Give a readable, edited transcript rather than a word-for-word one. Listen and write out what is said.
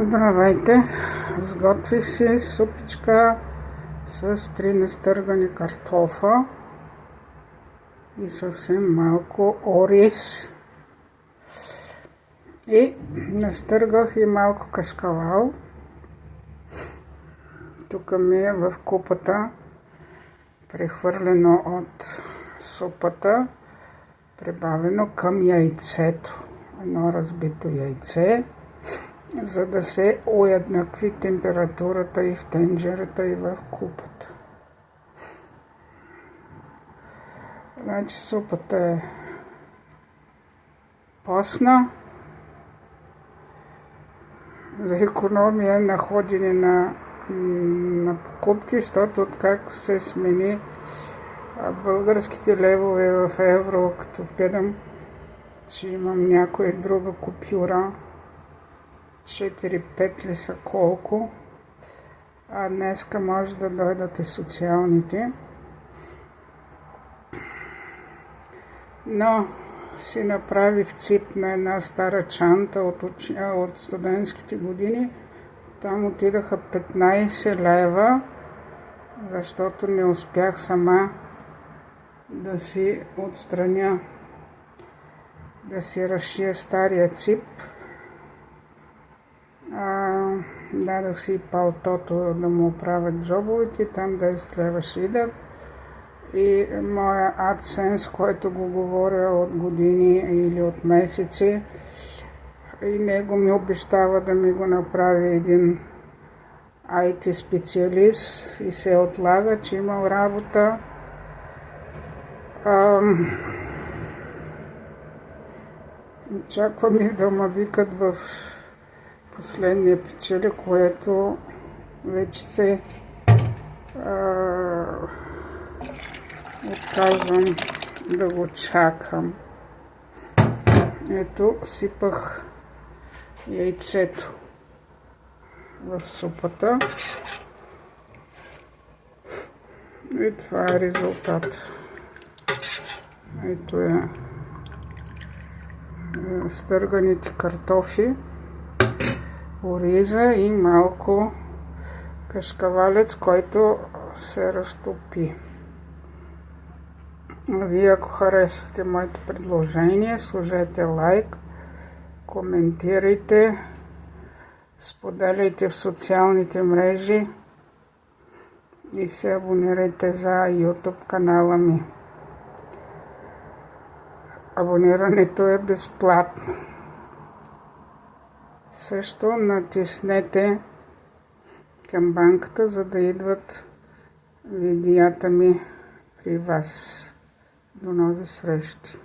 Здравейте! Сготвих си супичка с 3 настъргани картофа и съвсем малко ориз. И настъргах и малко кашкавал. Тук ми е в купата, прехвърлено от супата, прибавено към яйцето. Едно разбито яйце, за да се уеднакви температурата и в тенджерата, и в купата. Значи супата е постна. За икономия на ходене на покупки, защото как се смени българските левове в евро, като гледам, че имам някоя друга купюра, 4-5 ли са колко, а днеска може да дойдат и социалните. Но си направих цип на една стара чанта от студентските години. Там отидаха 15 лева, защото не успях сама да си отстраня, да си разшия стария цип. Дадох си палтото да му оправят джобовете, там 10 лева ще идат. И моя AdSense, който го говоря от години или от месеци, и него ми обещава да ми го направи един IT специалист и се отлага, че имал работа. Очаквам и да ме викат в последния печели, което вече се отказвам да го чакам. Ето, сипах яйцето в супата и това е резултат. Ето е стърганите картофи, ориза и малко кашкавалец, който се разтопи. Вие, ако харесахте моето предложение, сложете лайк, коментирайте, споделяйте в социалните мрежи и се абонирайте за YouTube канала ми. Абонирането е безплатно. Също натиснете камбанката, за да идват видеята ми при вас. До нови срещи!